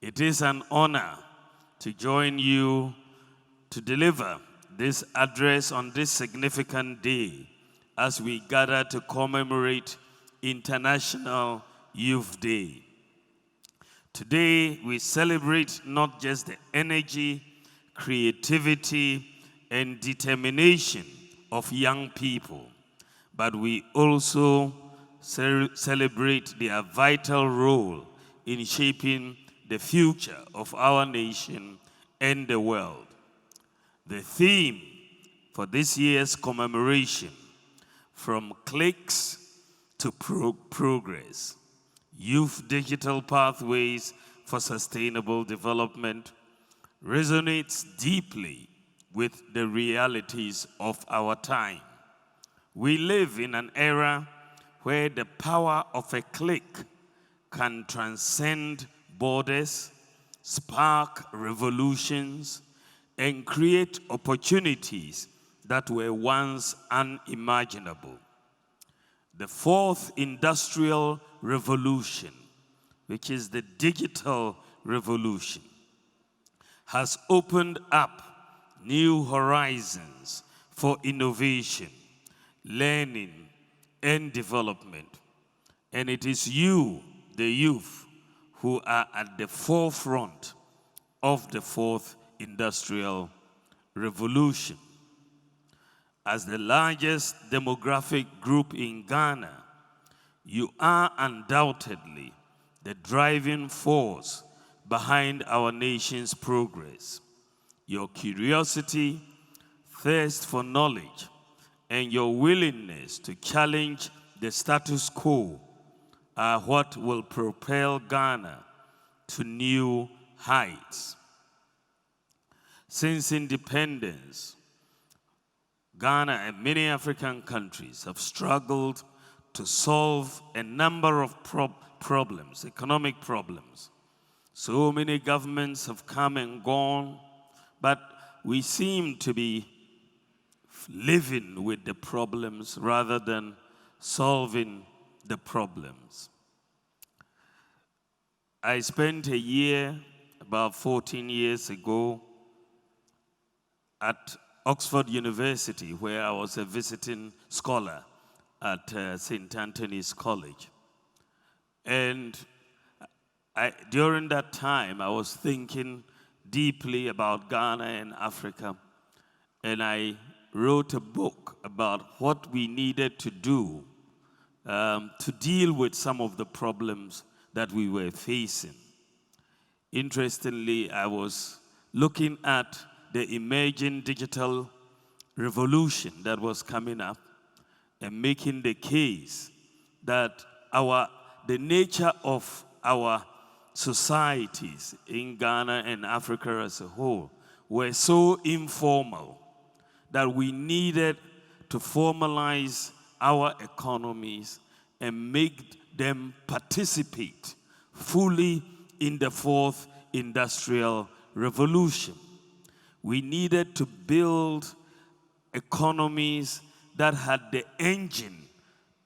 It is an honor to join you to deliver this address on this significant day as we gather to commemorate International Youth Day. Today, we celebrate not just the energy, creativity, and determination of young people, but we also celebrate their vital role in shaping the future of our nation and the world. The theme for this year's commemoration, From Cliques to Progress, Youth Digital Pathways for Sustainable Development, resonates deeply with the realities of our time. We live in an era where the power of a click can transcend borders, spark revolutions, and create opportunities that were once unimaginable. The fourth industrial revolution, which is the digital revolution, has opened up new horizons for innovation, learning, and development. And it is you, the youth, who are at the forefront of the fourth industrial revolution. As the largest demographic group in Ghana, you are undoubtedly the driving force behind our nation's progress. Your curiosity, thirst for knowledge, and your willingness to challenge the status quo are what will propel Ghana to new heights. Since independence, Ghana and many African countries have struggled to solve a number of problems, economic problems. So many governments have come and gone, but we seem to be living with the problems rather than solving the problems. I spent a year, about 14 years ago, at Oxford University, where I was a visiting scholar at St. Anthony's College. And during that time, I was thinking deeply about Ghana and Africa, and I wrote a book about what we needed to do to deal with some of the problems that we were facing. Interestingly, I was looking at the emerging digital revolution that was coming up and making the case that the nature of our societies in Ghana and Africa as a whole were so informal that we needed to formalize our economies and make them participate fully in the fourth industrial revolution. We needed to build economies that had the engine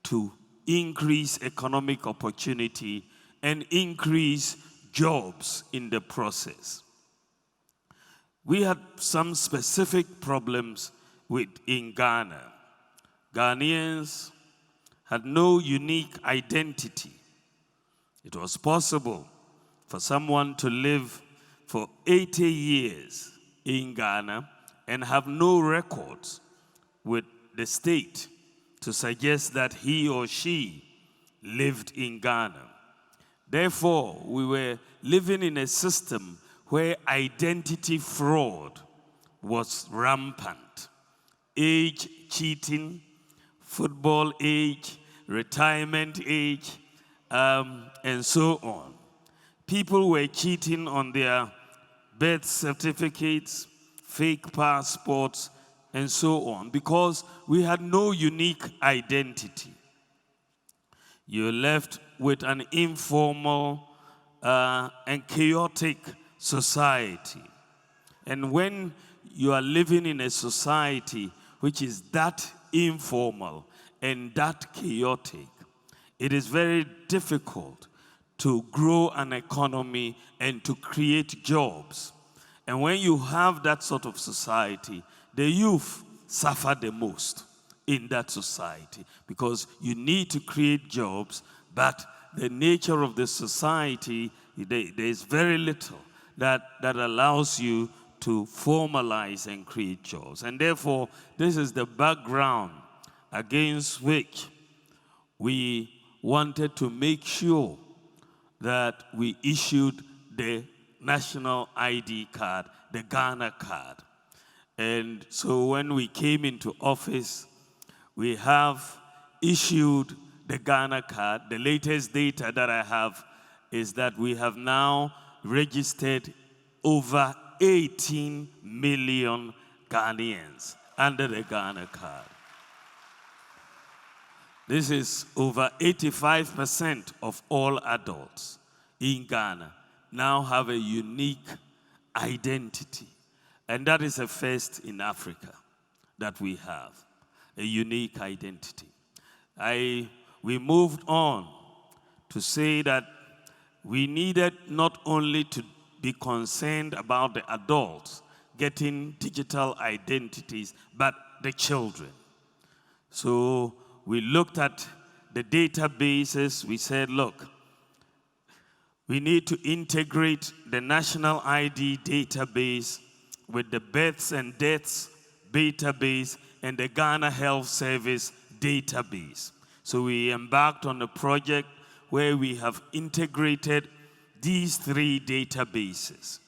to increase economic opportunity and increase jobs in the process. We had some specific problems in Ghana. Ghanaians had no unique identity. It was possible for someone to live for 80 years in Ghana and have no records with the state to suggest that he or she lived in Ghana. Therefore, we were living in a system where identity fraud was rampant. Age cheating, football age, retirement age, and so on. People were cheating on their birth certificates, fake passports, and so on, because we had no unique identity. You're left with an informal and chaotic society. And when you are living in a society which is that informal and that chaotic, it is very difficult to grow an economy and to create jobs. And when you have that sort of society, the youth suffer the most in that society because you need to create jobs, but the nature of the society, there is very little that allows you to formalize and create jobs. And therefore, this is the background against which we wanted to make sure that we issued the national ID card, the Ghana card. And so when we came into office, we have issued the Ghana card. The latest data that I have is that we have now registered over 18 million Ghanaians under the Ghana card. This is over 85% of all adults in Ghana now have a unique identity. And that is a first in Africa that we have, a unique identity. We moved on to say that we needed not only to be concerned about the adults getting digital identities, but the children. So we looked at the databases. We said, look, we need to integrate the national ID database with the births and deaths database and the Ghana Health Service database. So we embarked on a project where we have integrated these three databases.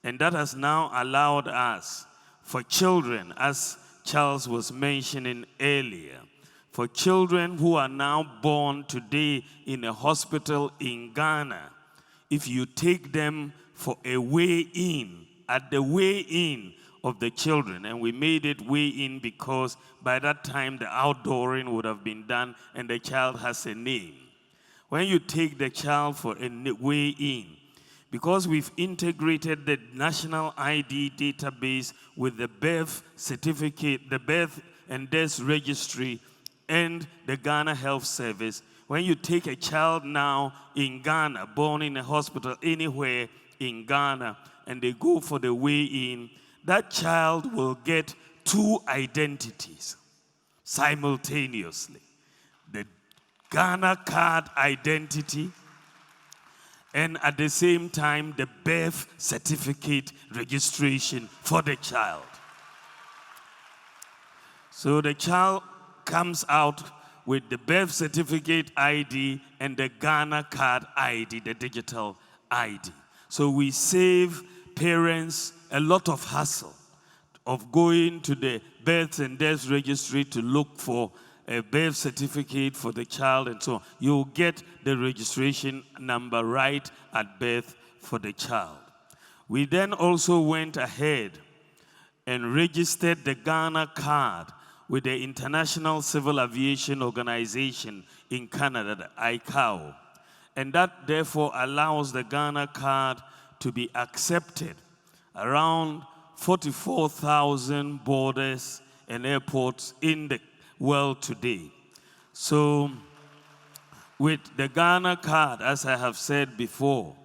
And that has now allowed us, for children, as Charles was mentioning earlier, for children who are now born today in a hospital in Ghana, if you take them for a weigh-in, at the weigh-in of the children, and we made it weigh-in because by that time the outdooring would have been done and the child has a name. When you take the child for a weigh-in, because we've integrated the national ID database with the birth certificate, the birth and death registry, and the Ghana Health Service, when you take a child now in Ghana, born in a hospital anywhere in Ghana, and they go for the weigh-in, that child will get two identities simultaneously. The Ghana card identity, and at the same time, the birth certificate registration for the child. So the child comes out with the birth certificate ID and the Ghana card ID, the digital ID. So we save parents a lot of hassle of going to the birth and death registry to look for a birth certificate for the child and so on. You'll get the registration number right at birth for the child. We then also went ahead and registered the Ghana card with the International Civil Aviation Organization in Canada, the ICAO. And that therefore allows the Ghana card to be accepted around 44,000 borders and airports in the world today. So with the Ghana card, as I have said before,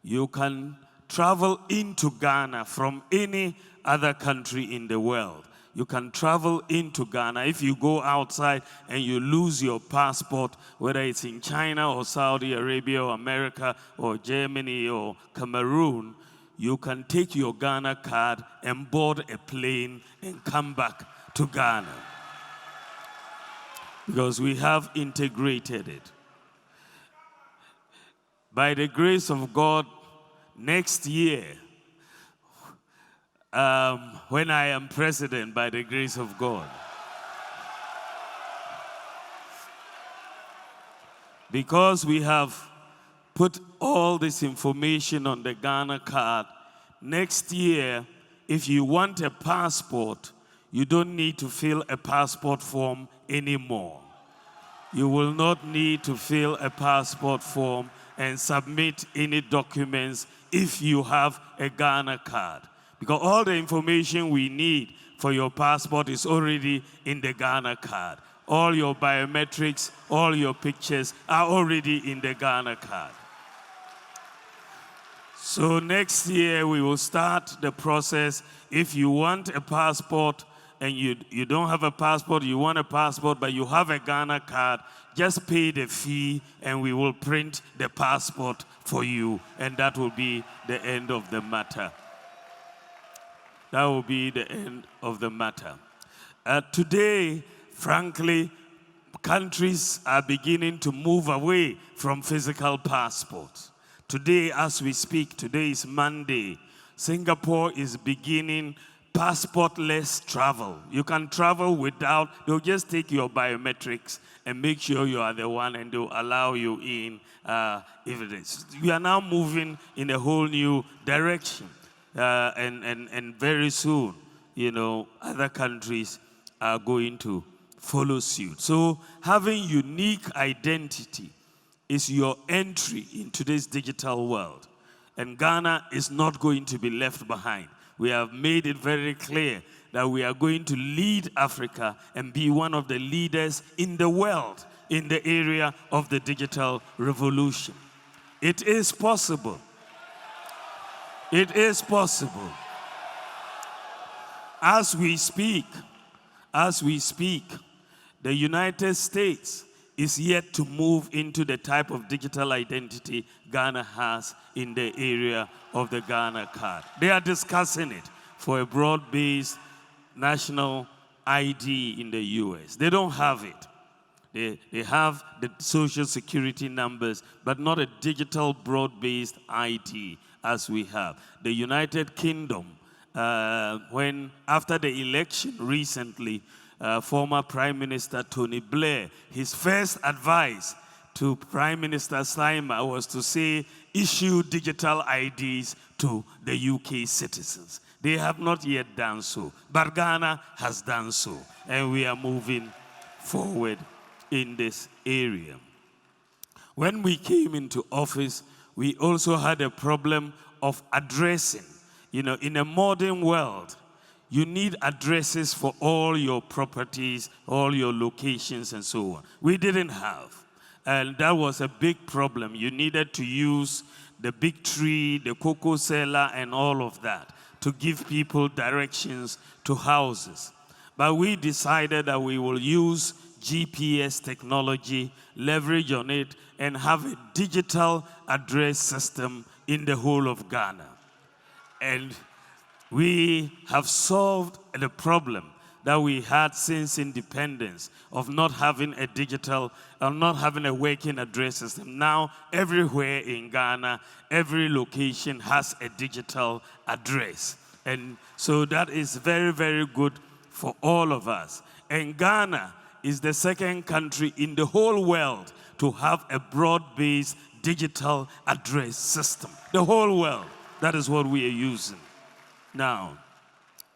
you can travel into Ghana from any other country in the world. You can travel into Ghana. If you go outside and you lose your passport, whether it's in China or Saudi Arabia or America or Germany or Cameroon, you can take your Ghana card and board a plane and come back to Ghana. Because we have integrated it. By the grace of God, next year, when I am president, by the grace of God, because we have put all this information on the Ghana card, next year, if you want a passport, you don't need to fill a passport form anymore. You will not need to fill a passport form and submit any documents if you have a Ghana card. Because all the information we need for your passport is already in the Ghana card. All your biometrics, all your pictures are already in the Ghana card. So next year we will start the process. If you want a passport and you don't have a passport, you want a passport, but you have a Ghana card, just pay the fee and we will print the passport for you. And that will be the end of the matter. That will be the end of the matter. Today, frankly, countries are beginning to move away from physical passports. Today, as we speak, today is Monday. Singapore is beginning passportless travel. You can travel without, they'll just take your biometrics and make sure you are the one, and they'll allow you in if it is. We are now moving in a whole new direction. And very soon, other countries are going to follow suit. So having unique identity is your entry into this digital world. And Ghana is not going to be left behind. We have made it very clear that we are going to lead Africa and be one of the leaders in the world in the area of the digital revolution. It is possible. It is possible. As we speak, the United States is yet to move into the type of digital identity Ghana has in the area of the Ghana card. They are discussing it for a broad-based national ID in the US. They don't have it. They have the social security numbers, but not a digital broad-based ID as we have. The United Kingdom, when after the election recently, former Prime Minister Tony Blair, his first advice to Prime Minister Sima was to say, issue digital IDs to the UK citizens. They have not yet done so, but Ghana has done so, and we are moving forward in this area. When we came into office, we also had a problem of addressing. In a modern world, you need addresses for all your properties, all your locations, and so on. We didn't have. And that was a big problem. You needed to use the big tree, the cocoa cellar, and all of that to give people directions to houses. But we decided that we will use GPS technology, leverage on it, and have a digital address system in the whole of Ghana. And we have solved the problem that we had since independence of not having a digital, not having a working address system. Now, everywhere in Ghana, every location has a digital address. And so that is very, very good for all of us. And Ghana is the second country in the whole world to have a broad-based digital address system. The whole world. That is what we are using. Now,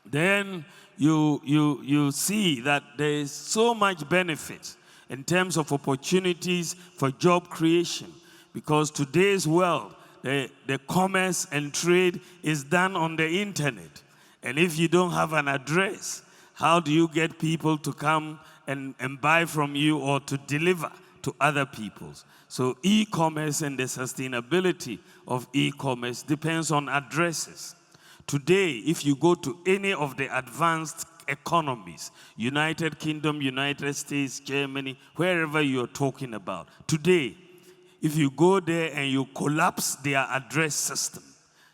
then you see that there is so much benefit in terms of opportunities for job creation, because today's world, the commerce and trade is done on the internet. And if you don't have an address, how do you get people to come and buy from you or to deliver to other peoples? So e-commerce and the sustainability of e-commerce depends on addresses. Today, if you go to any of the advanced economies, United Kingdom, United States, Germany, wherever you're talking about, today, if you go there and you collapse their address system,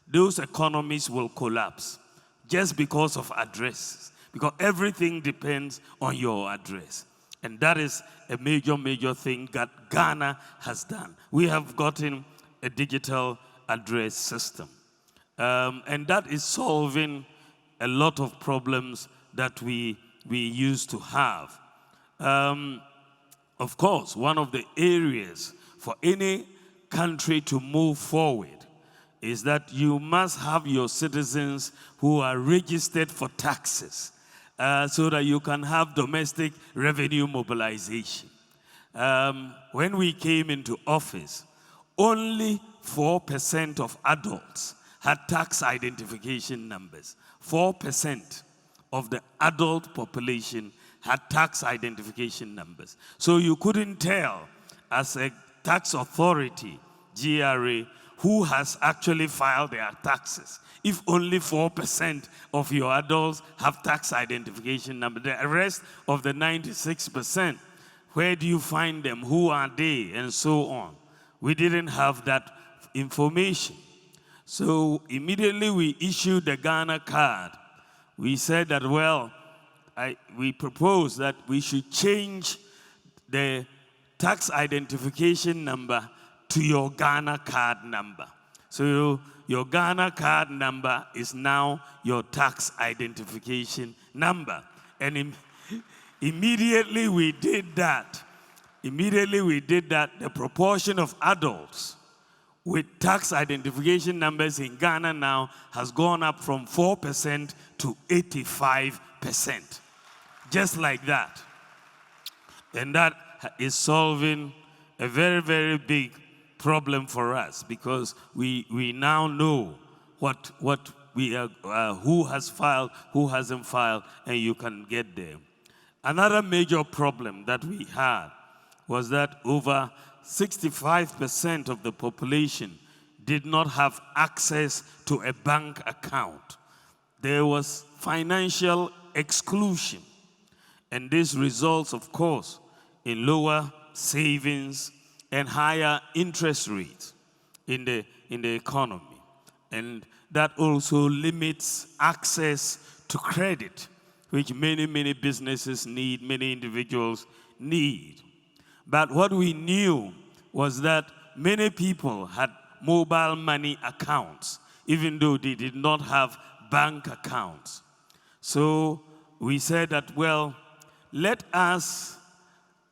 those economies will collapse just because of addresses, because everything depends on your address. And that is a major, major thing that Ghana has done. We have gotten a digital address system. And that is solving a lot of problems that we used to have. Of course, one of the areas for any country to move forward is that you must have your citizens who are registered for taxes so that you can have domestic revenue mobilization. When we came into office, only 4% of adults had tax identification numbers. 4% of the adult population had tax identification numbers. So you couldn't tell as a tax authority, GRA, who has actually filed their taxes. If only 4% of your adults have tax identification number, the rest of the 96%, where do you find them? Who are they? And so on. We didn't have that information. So immediately we issued the Ghana card. We said that, well, we proposed that we should change the tax identification number to your Ghana card number. So your Ghana card number is now your tax identification number. And immediately we did that. The proportion of adults with tax identification numbers in Ghana now has gone up from 4% to 85%. Just like that. And that is solving a very, very big problem for us, because we now know what we are, who has filed, who hasn't filed, and you can get there. Another major problem that we had was that over 65% of the population did not have access to a bank account. There was financial exclusion, and this results, of course, in lower savings and higher interest rates in the economy. And that also limits access to credit, which many, many businesses need, many individuals need. But what we knew was that many people had mobile money accounts, even though they did not have bank accounts. So we said that, well, let us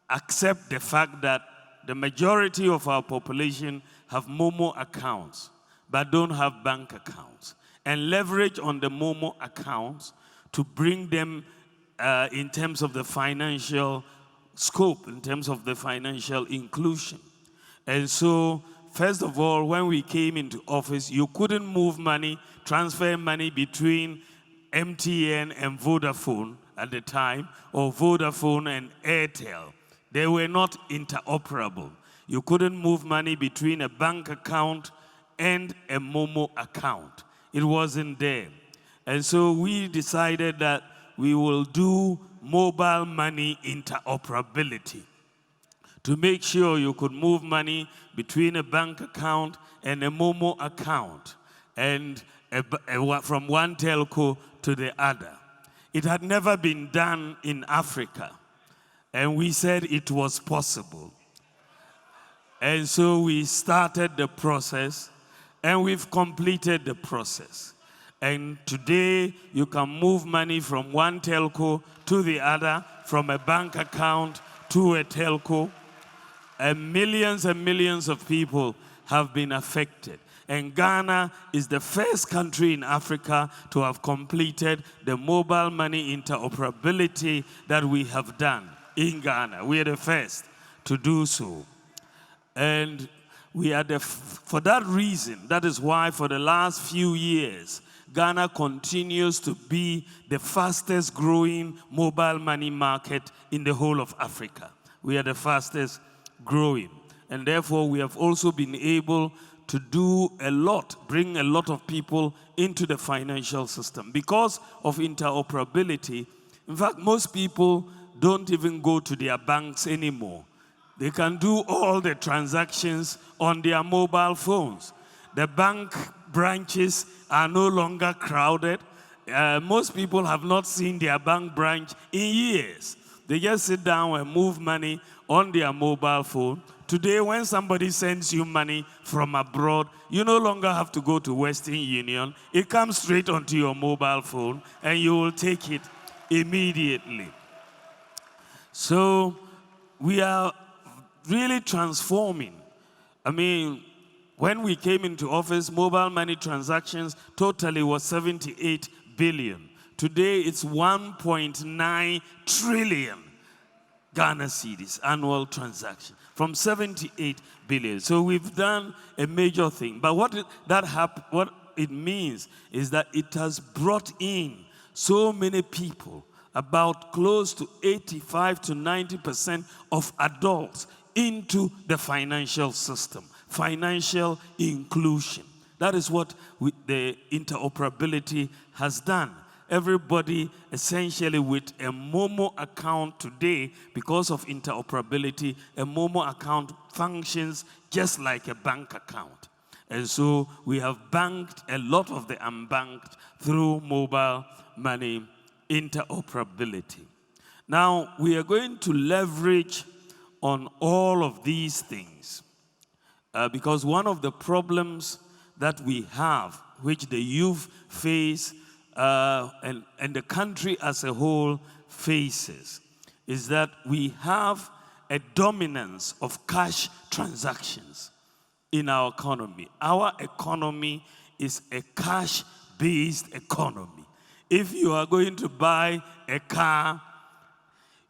accept the fact that the majority of our population have Momo accounts, but don't have bank accounts, and leverage on the Momo accounts to bring them in terms of the financial scope, in terms of the financial inclusion. And so, first of all, when we came into office, you couldn't move money, transfer money between MTN and Vodafone at the time, or Vodafone and Airtel. They were not interoperable. You couldn't move money between a bank account and a Momo account. It wasn't there. And so we decided that we will do mobile money interoperability to make sure you could move money between a bank account and a Momo account, and from one telco to the other. It had never been done in Africa. And we said it was possible. And so we started the process, and we've completed the process. And today, you can move money from one telco to the other, from a bank account to a telco. And millions of people have been affected. And Ghana is the first country in Africa to have completed the mobile money interoperability that we have done. In Ghana, we are the first to do so. And we are for that reason, that is why for the last few years, Ghana continues to be the fastest growing mobile money market in the whole of Africa. We are the fastest growing. And therefore, we have also been able to do a lot, bring a lot of people into the financial system. Because of interoperability, in fact, most people don't even go to their banks anymore. They can do all the transactions on their mobile phones. The bank branches are no longer crowded. Most people have not seen their bank branch in years. They just sit down and move money on their mobile phone. Today, when somebody sends you money from abroad, you no longer have to go to Western Union. It comes straight onto your mobile phone, and you will take it immediately. So we are really transforming. I mean, when we came into office, mobile money transactions totally was 78 billion. Today, it's 1.9 trillion Ghana cedis annual transaction from 78 billion. So we've done a major thing. But what it means is that it has brought in so many people, about close to 85 to 90% of adults, into the financial system. financial inclusion. That is what the interoperability has done. Everybody essentially with a Momo account today, because of interoperability, a Momo account functions just like a bank account. And so we have banked a lot of the unbanked through mobile money interoperability. Now, we are going to leverage on all of these things because one of the problems that we have, which the youth face and the country as a whole faces, is that we have a dominance of cash transactions in our economy. Our economy is a cash-based economy. If you are going to buy a car,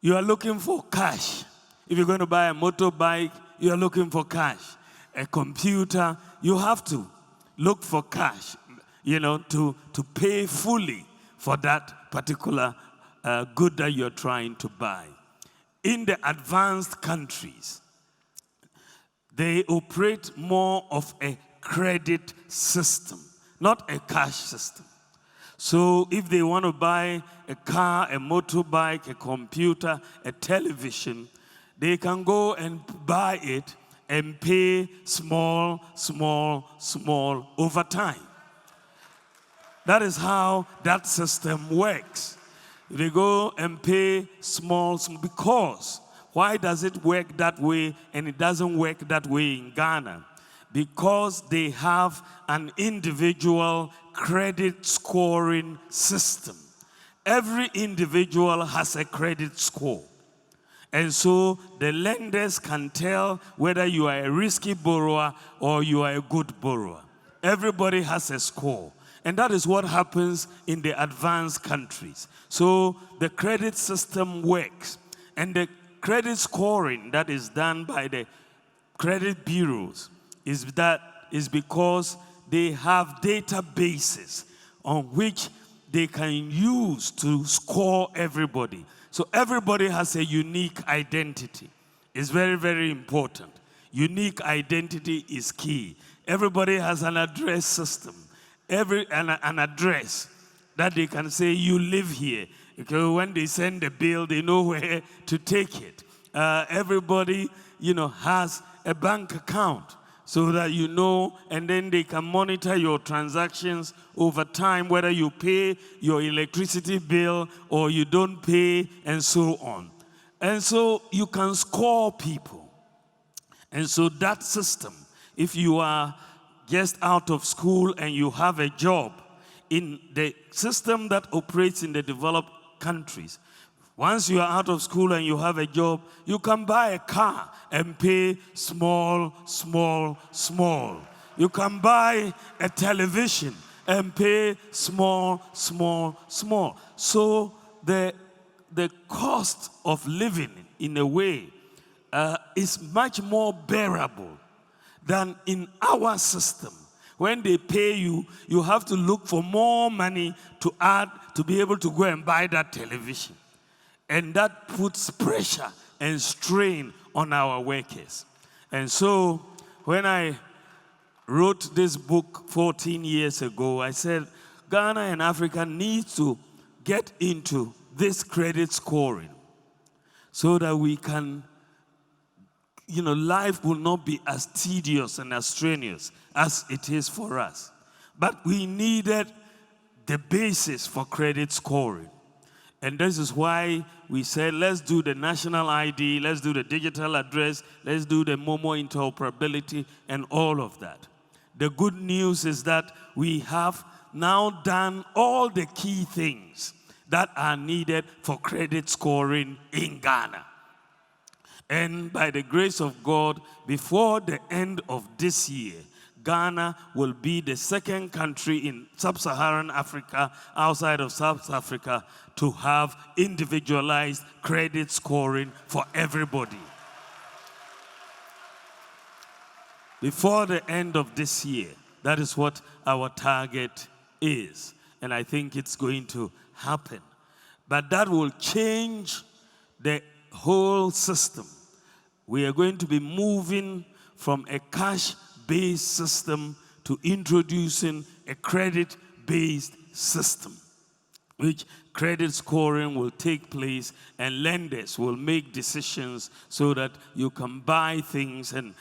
you are looking for cash. If you're going to buy a motorbike, you are looking for cash. A computer, you have to look for cash, to pay fully for that particular good that you're trying to buy. In the advanced countries, they operate more of a credit system, not a cash system. So if they want to buy a car, a motorbike, a computer, a television, they can go and buy it and pay small, small, small over time. That is how that system works. They go and pay small, because why does it work that way and it doesn't work that way in Ghana? Because they have an individual credit scoring system. Every individual has a credit score. And so the lenders can tell whether you are a risky borrower or you are a good borrower. Everybody has a score. And that is what happens in the advanced countries. So the credit system works. And the credit scoring that is done by the credit bureaus is because they have databases on which they can use to score everybody. So everybody has a unique identity. It's very, very important. Unique identity is key. Everybody has an address system. An address that they can say, you live here. Because when they send the bill, they know where to take it. Everybody, has a bank account so that you know, and then they can monitor your transactions over time, whether you pay your electricity bill or you don't pay, and so on. And so you can score people. And so that system, if you are just out of school and you have a job, in the system that operates in the developed countries, once you are out of school and you have a job, you can buy a car and pay small, small, small. You can buy a television and pay small, small, small. So the cost of living, in a way, is much more bearable than in our system. When they pay you, you have to look for more money to add to be able to go and buy that television. And that puts pressure and strain on our workers. And so when I wrote this book 14 years ago, I said Ghana and Africa need to get into this credit scoring so that we can, life will not be as tedious and as strenuous as it is for us. But we needed the basis for credit scoring. And this is why we said, let's do the national ID, let's do the digital address, let's do the Momo interoperability and all of that. The good news is that we have now done all the key things that are needed for credit scoring in Ghana. And by the grace of God, before the end of this year, Ghana will be the second country in sub-Saharan Africa, outside of South Africa, to have individualized credit scoring for everybody. Before the end of this year, that is what our target is. And I think it's going to happen. But that will change the whole system. We are going to be moving from a cash cash-based system to introducing a credit-based system, which credit scoring will take place and lenders will make decisions so that you can buy things and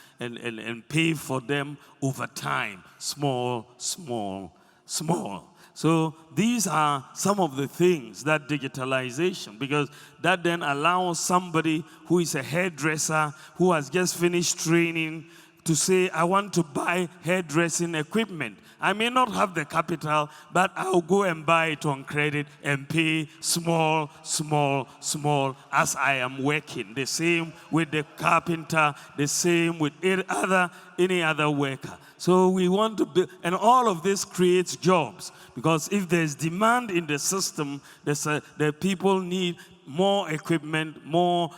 pay for them over time, small, small, small. So these are some of the things that digitalization, because that then allows somebody who is a hairdresser who has just finished training to say, I want to buy hairdressing equipment. I may not have the capital, but I'll go and buy it on credit and pay small, small, small as I am working. The same with the carpenter, the same with any other worker. So we want to build, and all of this creates jobs, because if there's demand in the system, the people need more equipment, more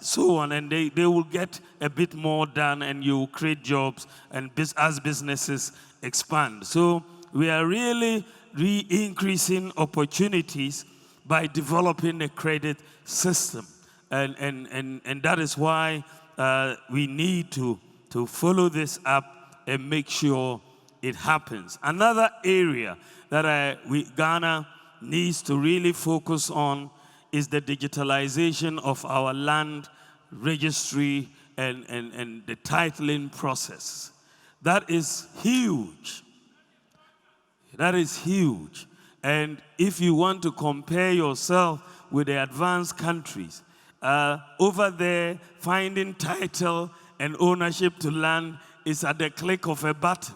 so on, and they will get a bit more done, and you will create jobs and as businesses expand. So we are really increasing opportunities by developing a credit system, and that is why we need to follow this up and make sure it happens. Another area that Ghana needs to really focus on is the digitalization of our land registry and the titling process. That is huge. That is huge. And if you want to compare yourself with the advanced countries, over there, finding title and ownership to land is at the click of a button.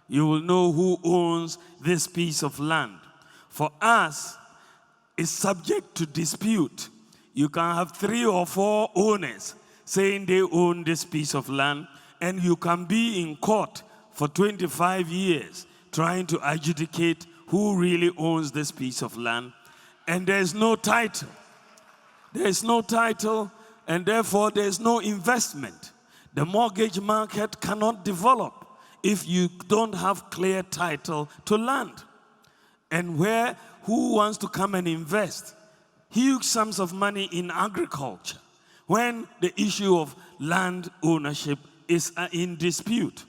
You will know who owns this piece of land. For us, it's subject to dispute. You can have 3 or 4 owners saying they own this piece of land, and you can be in court for 25 years trying to adjudicate who really owns this piece of land, and there's no title. There's no title, and therefore there's no investment. The mortgage market cannot develop if you don't have clear title to land. And who wants to come and invest huge sums of money in agriculture when the issue of land ownership is in dispute?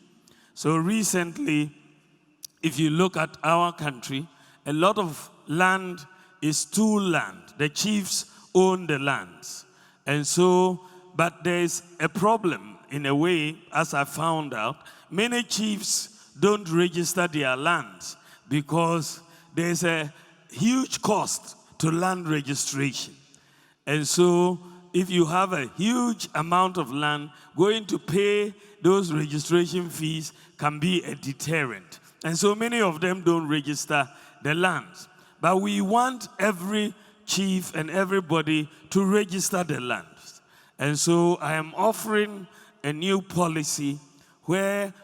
So recently, if you look at our country, a lot of land is stool land. The chiefs own the lands. And so, but there's a problem in a way, as I found out. Many chiefs don't register their lands because there's a huge cost to land registration. And so, if you have a huge amount of land, going to pay those registration fees can be a deterrent. And so many of them don't register the lands. But we want every chief and everybody to register the lands. And so I am offering a new policy where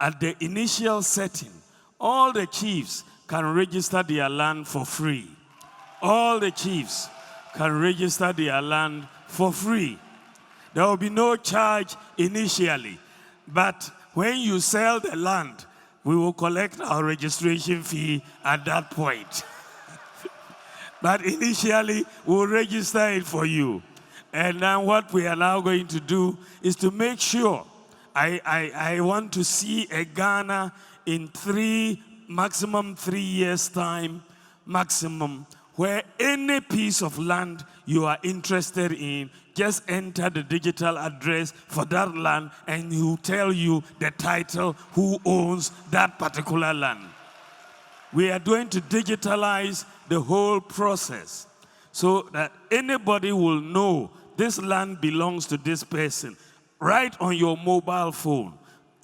at the initial setting, all the chiefs can register their land for free. All the chiefs can register their land for free. There will be no charge initially, but when you sell the land, we will collect our registration fee at that point. But initially, we'll register it for you. And then what we are now going to do is to make sure, I want to see a Ghana in maximum 3 years' time, maximum, where any piece of land you are interested in, just enter the digital address for that land and he will tell you the title, who owns that particular land. We are going to digitalize the whole process so that anybody will know this land belongs to this person right on your mobile phone.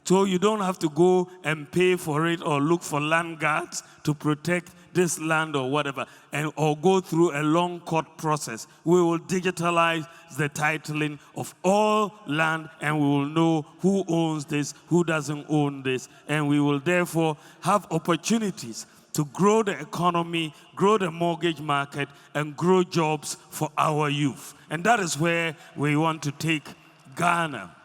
So you don't have to go and pay for it or look for land guards to protect this land or whatever, or go through a long court process. We will digitalize the titling of all land, and we will know who owns this, who doesn't own this, and we will therefore have opportunities to grow the economy, grow the mortgage market, and grow jobs for our youth. And that is where we want to take Ghana.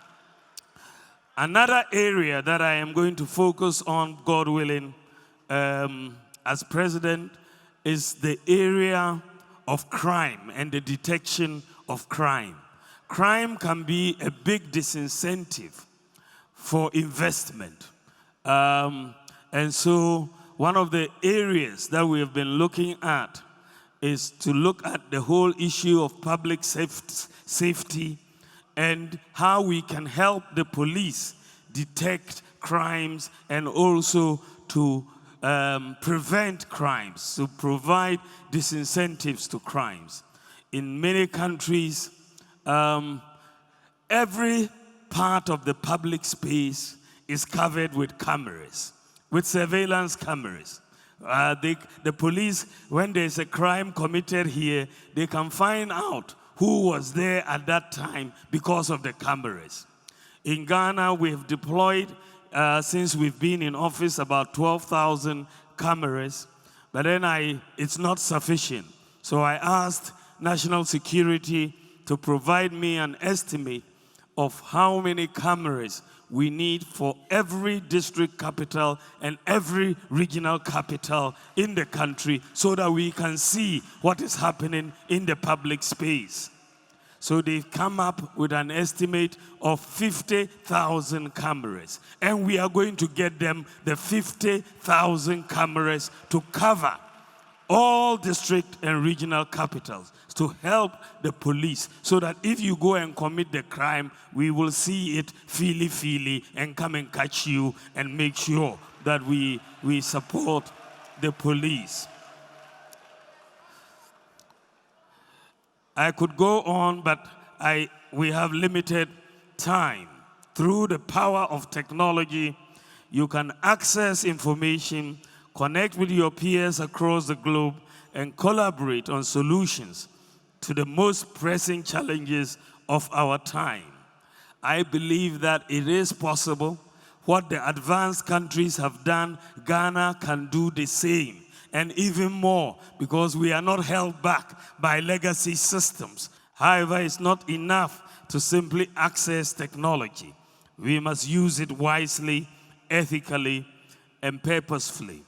Another area that I am going to focus on, God willing, as president, is the area of crime and the detection of crime. Crime can be a big disincentive for investment. And so one of the areas that we have been looking at is to look at the whole issue of public safety and how we can help the police detect crimes and also to prevent crimes, to provide disincentives to crimes. In many countries, every part of the public space is covered with cameras, with surveillance cameras. The police, when there's a crime committed here, they can find out who was there at that time because of the cameras. In Ghana, we have deployed, since we've been in office, about 12,000 cameras, but then it's not sufficient. So I asked National Security to provide me an estimate of how many cameras we need for every district capital and every regional capital in the country so that we can see what is happening in the public space. So they've come up with an estimate of 50,000 cameras. And we are going to get them the 50,000 cameras to cover all district and regional capitals to help the police so that if you go and commit the crime, we will see it feely and come and catch you and make sure that we support the police. I could go on, but we have limited time. Through the power of technology, you can access information, connect with your peers across the globe, and collaborate on solutions to the most pressing challenges of our time. I believe that it is possible. What the advanced countries have done, Ghana can do the same, and even more, because we are not held back by legacy systems. However, it's not enough to simply access technology. We must use it wisely, ethically, and purposefully.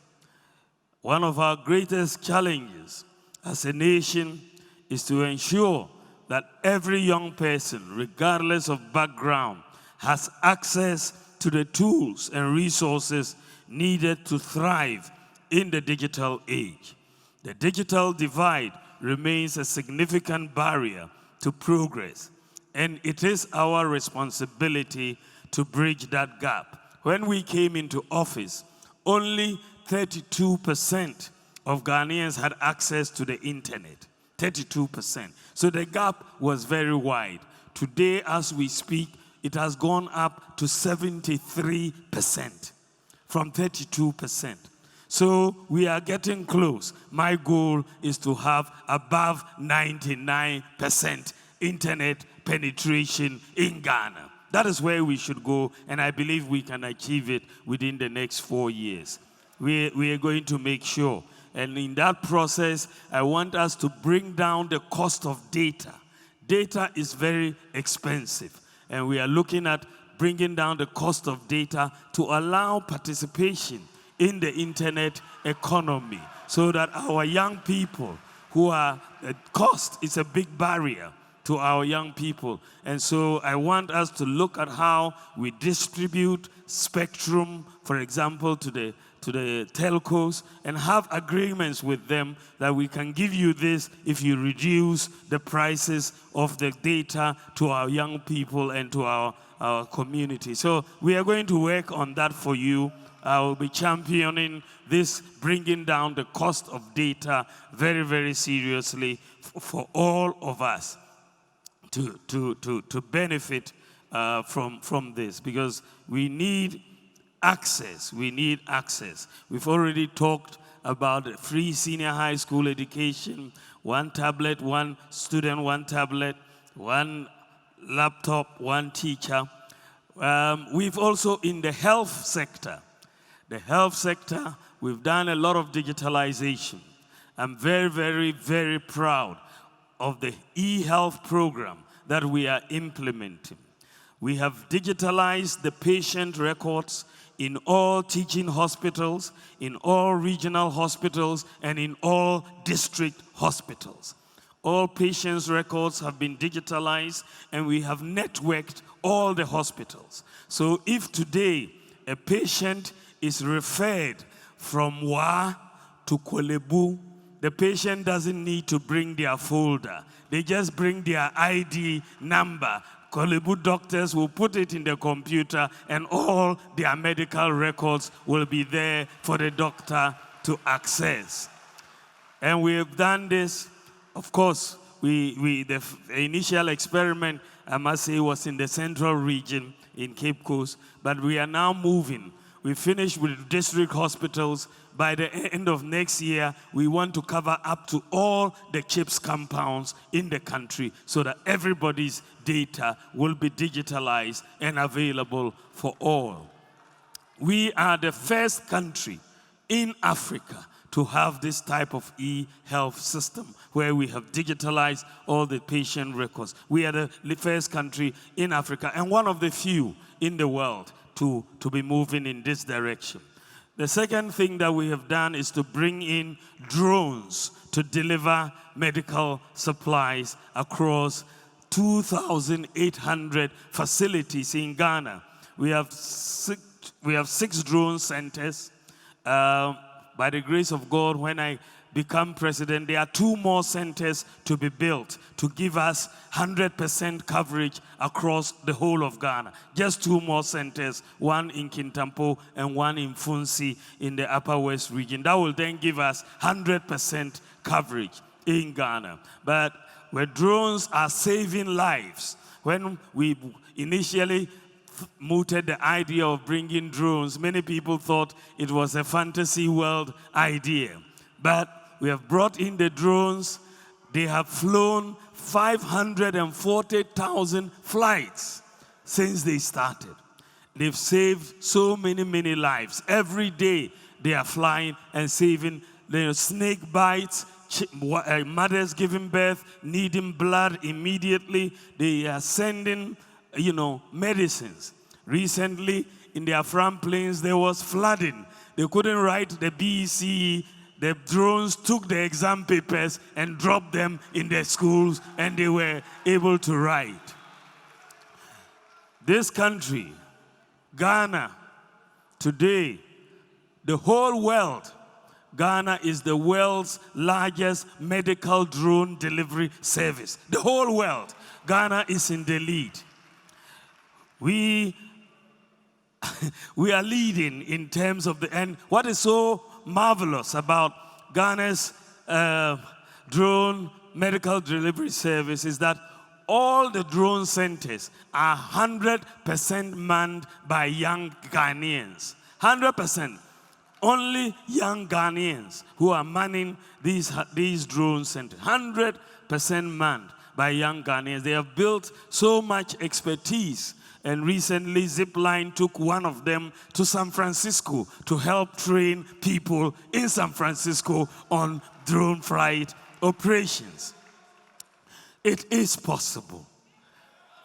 One of our greatest challenges as a nation is to ensure that every young person, regardless of background, has access to the tools and resources needed to thrive in the digital age. The digital divide remains a significant barrier to progress, and it is our responsibility to bridge that gap. When we came into office, only 32% of Ghanaians had access to the internet. 32%. So the gap was very wide. Today, as we speak, it has gone up to 73% from 32%. So we are getting close. My goal is to have above 99% internet penetration in Ghana. That is where we should go, and I believe we can achieve it within the next 4 years. We are going to make sure. And in that process, I want us to bring down the cost of data. Data is very expensive, and we are looking at bringing down the cost of data to allow participation in the internet economy so that our young people who are, cost is a big barrier to our young people. And so I want us to look at how we distribute spectrum, for example, to the telcos, and have agreements with them that we can give you this if you reduce the prices of the data to our young people and to our community. So we are going to work on that for you. I will be championing this, bringing down the cost of data very, very seriously for all of us to benefit from this, because we need access. We need access. We've already talked about free senior high school education, 1 tablet, 1 student, 1 tablet, 1 laptop, 1 teacher. We've also, in the health sector, we've done a lot of digitalization. I'm very, very, very proud of the e-health program that we are implementing. We have digitalized the patient records in all teaching hospitals, in all regional hospitals, and in all district hospitals. All patients' records have been digitalized, and we have networked all the hospitals. So if today a patient is referred from Wa to Kolebu, the patient doesn't need to bring their folder. They just bring their ID number. Kolebu doctors will put it in the computer, and all their medical records will be there for the doctor to access. And we have done this, of course, the initial experiment, I must say, was in the central region in Cape Coast, but we are now moving. We finished with district hospitals. By the end of next year, we want to cover up to all the CHIPS compounds in the country so that everybody's data will be digitalized and available for all. We are the first country in Africa to have this type of e-health system where we have digitalized all the patient records. We are the first country in Africa and one of the few in the world to be moving in this direction. The second thing that we have done is to bring in drones to deliver medical supplies across 2,800 facilities in Ghana. We have six drone centers. By the grace of God, when I become president, there are 2 more centers to be built to give us 100% coverage across the whole of Ghana. Just 2 more centers, one in Kintampo and one in Funsi in the Upper West region. That will then give us 100% coverage in Ghana. But where drones are saving lives, when we initially mooted the idea of bringing drones, many people thought it was a fantasy world idea. But we have brought in the drones. They have flown 540,000 flights since they started. They've saved so many lives. Every day they are flying and saving. Snake bites, mothers giving birth, needing blood immediately. They are sending medicines. Recently, in the Afram Plains, there was flooding. They couldn't write the BECE. The drones took the exam papers and dropped them in their schools, and they were able to write. This country, Ghana, today, the whole world, Ghana is the world's largest medical drone delivery service. The whole world, Ghana is in the lead. We are leading in terms of and what is so marvelous about Ghana's drone medical delivery service is that all the drone centers are 100% manned by young Ghanaians. 100%. Only young Ghanaians who are manning these drone centers. 100% manned by young Ghanaians. They have built so much expertise. And recently, Zipline took one of them to San Francisco to help train people in San Francisco on drone flight operations. It is possible.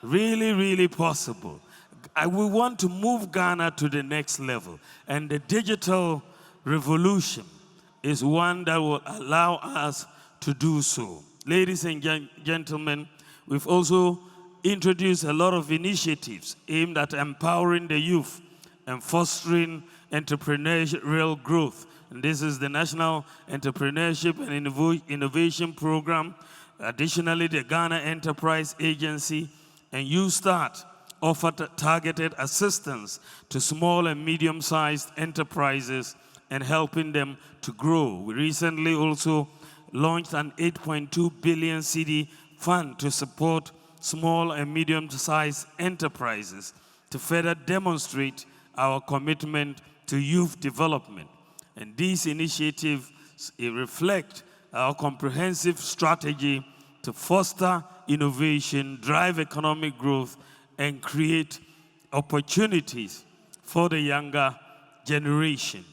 Really possible. We want to move Ghana to the next level. And the digital revolution is one that will allow us to do so. Ladies and gentlemen, we've also introduced a lot of initiatives aimed at empowering the youth and fostering entrepreneurial growth. And this is the National Entrepreneurship and Innovation Program. Additionally, the Ghana Enterprise Agency and YouStart offer targeted assistance to small and medium-sized enterprises and helping them to grow. We recently also launched an 8.2 billion cedi fund to support small and medium-sized enterprises to further demonstrate our commitment to youth development. And these initiatives reflect our comprehensive strategy to foster innovation, drive economic growth, and create opportunities for the younger generation.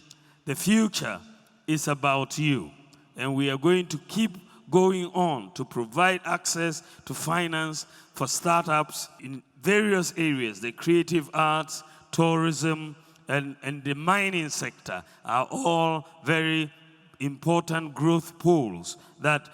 The future is about you, and we are going to keep going on to provide access to finance for startups in various areas. The creative arts, tourism, and the mining sector are all very important growth poles that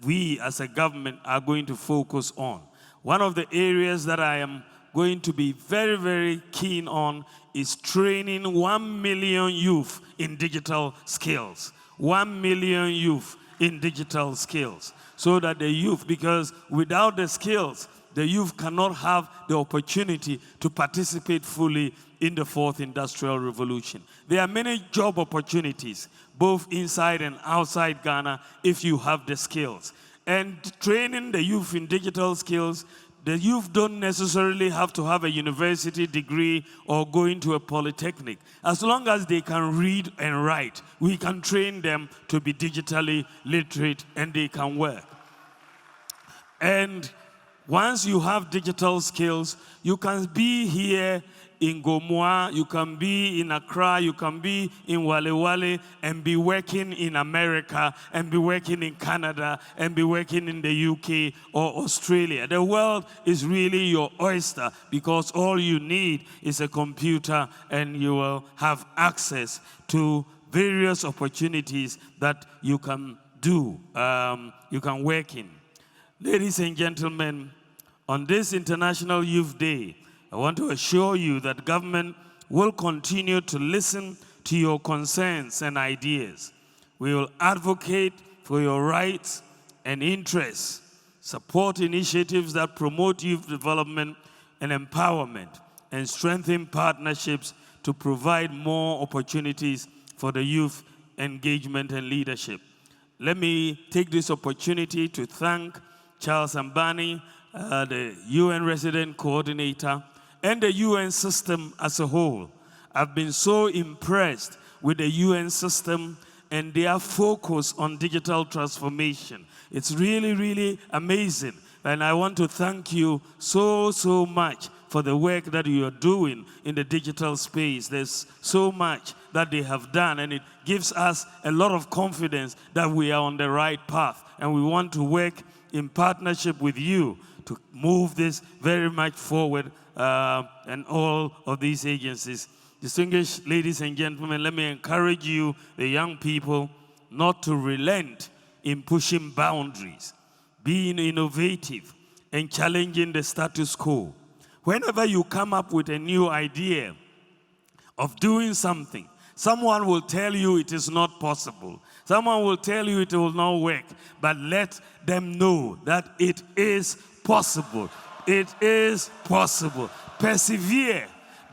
we as a government are going to focus on. One of the areas that I am going to be very, very keen on is training 1 million youth in digital skills. 1 million youth in digital skills. So that the youth, because without the skills, the youth cannot have the opportunity to participate fully in the fourth industrial revolution. There are many job opportunities, both inside and outside Ghana, if you have the skills. And training the youth in digital skills, the youth don't necessarily have to have a university degree or go into a polytechnic. As long as they can read and write, we can train them to be digitally literate and they can work. And once you have digital skills, you can be here in Gomoa, you can be in Accra, you can be in Wale Wale and be working in America and be working in Canada and be working in the UK or Australia. The world is really your oyster because all you need is a computer and you will have access to various opportunities that you can do, you can work in. Ladies and gentlemen, on this International Youth Day, I want to assure you that government will continue to listen to your concerns and ideas. We will advocate for your rights and interests, support initiatives that promote youth development and empowerment, and strengthen partnerships to provide more opportunities for the youth engagement and leadership. Let me take this opportunity to thank Charles Ambani, the UN Resident Coordinator, and the UN system as a whole. I've been so impressed with the UN system and their focus on digital transformation. It's really, really amazing. And I want to thank you so, so much for the work that you are doing in the digital space. There's so much that they have done, and it gives us a lot of confidence that we are on the right path. And we want to work in partnership with you to move this very much forward, and all of these agencies. Distinguished ladies and gentlemen, let me encourage you, the young people, not to relent in pushing boundaries, being innovative, and challenging the status quo. Whenever you come up with a new idea of doing something, someone will tell you it is not possible. Someone will tell you it will not work, but let them know that it is possible. It is possible. Persevere.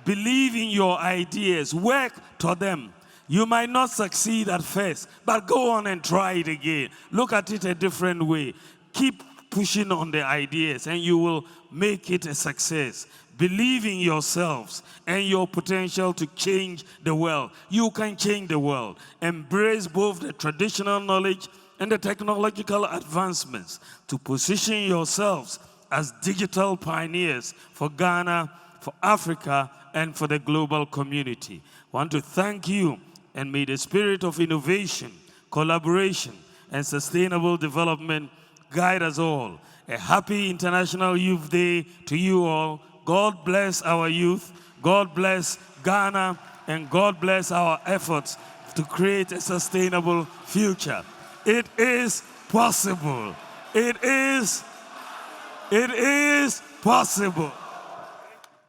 Believe in your ideas. Work to them. You might not succeed at first, but go on and try it again. Look at it a different way. Keep pushing on the ideas and you will make it a success. Believe in yourselves and your potential to change the world. You can change the world. Embrace both the traditional knowledge and the technological advancements to position yourselves as digital pioneers for Ghana, for Africa, and for the global community. I want to thank you, and may the spirit of innovation, collaboration, and sustainable development guide us all. A happy International Youth Day to you all. God bless our youth, God bless Ghana, and God bless our efforts to create a sustainable future. It is possible. It is possible.